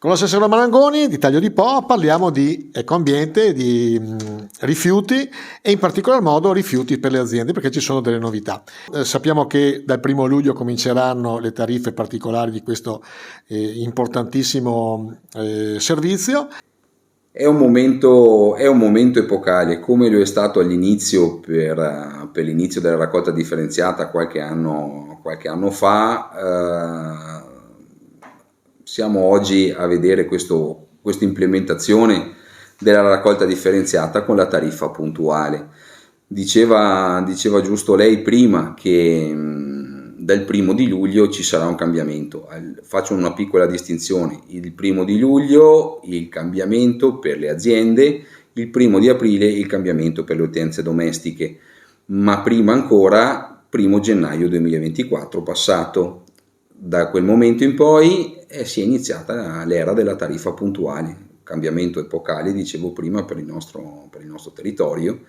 Con l'assessore Marangoni di Taglio di Po parliamo di ecoambiente, di rifiuti e in particolar modo rifiuti per le aziende, perché ci sono delle novità. Sappiamo che dal 1° luglio cominceranno le tariffe particolari di questo importantissimo servizio. È un momento epocale, come lo è stato all'inizio per l'inizio della raccolta differenziata qualche anno fa. Siamo oggi a vedere questa implementazione della raccolta differenziata con la tariffa puntuale. Diceva giusto lei prima che dal 1° luglio ci sarà un cambiamento. Faccio una piccola distinzione: il 1° luglio il cambiamento per le aziende, il 1° aprile il cambiamento per le utenze domestiche, ma prima ancora 1° gennaio 2024 passato. Da quel momento in poi si è iniziata l'era della tariffa puntuale, cambiamento epocale, dicevo prima, per il nostro territorio,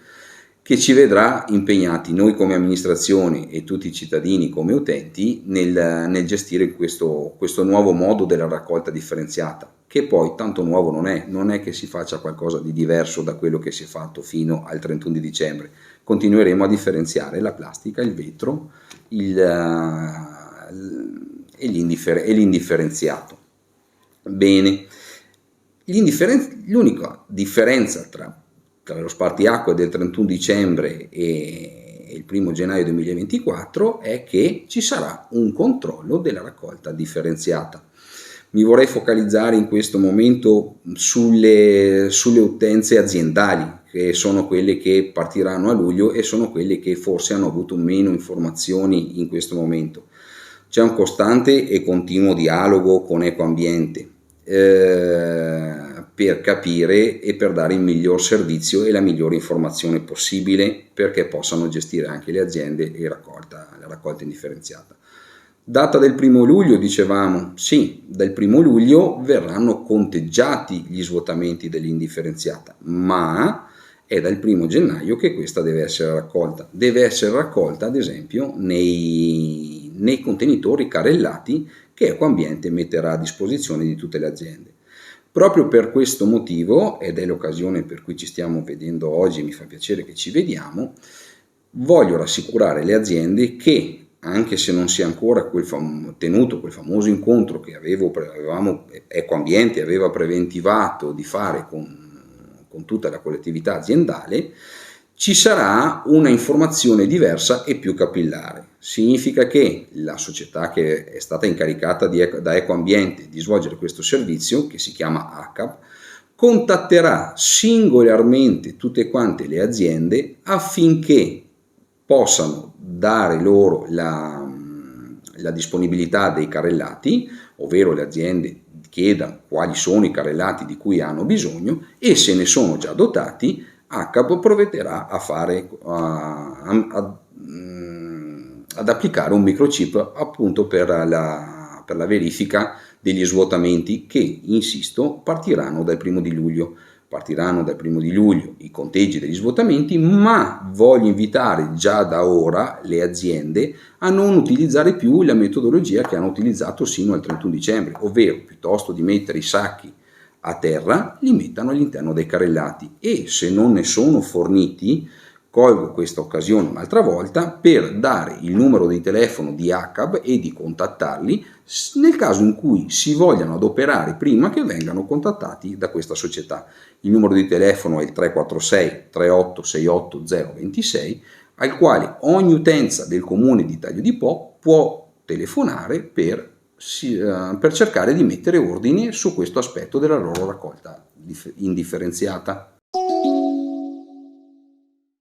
che ci vedrà impegnati noi come amministrazione e tutti i cittadini come utenti nel gestire questo nuovo modo della raccolta differenziata, che poi tanto nuovo non è che si faccia qualcosa di diverso da quello che si è fatto fino al 31 di dicembre. Continueremo a differenziare la plastica, il vetro, e l'indifferenziato. Bene, l'unica differenza tra lo spartiacque del 31 dicembre e il 1° gennaio 2024 è che ci sarà un controllo della raccolta differenziata. Mi vorrei focalizzare in questo momento sulle utenze aziendali, che sono quelle che partiranno a luglio e sono quelle che forse hanno avuto meno informazioni in questo momento. C'è un costante e continuo dialogo con Ecoambiente per capire e per dare il miglior servizio e la migliore informazione possibile, perché possano gestire anche le aziende la raccolta indifferenziata. Data del 1° luglio, dicevamo, sì, dal 1° luglio verranno conteggiati gli svuotamenti dell'indifferenziata, ma è dal 1° gennaio che questa deve essere raccolta. Deve essere raccolta, ad esempio, nei contenitori carrellati che Ecoambiente metterà a disposizione di tutte le aziende. Proprio per questo motivo, ed è l'occasione per cui ci stiamo vedendo oggi, mi fa piacere che ci vediamo, voglio rassicurare le aziende che, anche se non si è ancora tenuto quel famoso incontro che Ecoambiente aveva preventivato di fare con tutta la collettività aziendale, ci sarà una informazione diversa e più capillare. Significa che la società che è stata incaricata da Ecoambiente di svolgere questo servizio, che si chiama ACAP, contatterà singolarmente tutte quante le aziende affinché possano dare loro la disponibilità dei carrellati, ovvero le aziende chiedano quali sono i carrellati di cui hanno bisogno, e se ne sono già dotati, ACAP provvederà ad applicare un microchip appunto per la verifica degli svuotamenti che, insisto, partiranno dal 1° luglio. Partiranno dal 1° luglio i conteggi degli svuotamenti, ma voglio invitare già da ora le aziende a non utilizzare più la metodologia che hanno utilizzato sino al 31 dicembre, ovvero piuttosto di mettere i sacchi a terra, li mettano all'interno dei carrellati, e se non ne sono forniti, colgo questa occasione un'altra volta per dare il numero di telefono di ACAP e di contattarli nel caso in cui si vogliano adoperare prima che vengano contattati da questa società. Il numero di telefono è il 346 3868 026, al quale ogni utenza del comune di Taglio di Po può telefonare per cercare di mettere ordine su questo aspetto della loro raccolta indifferenziata.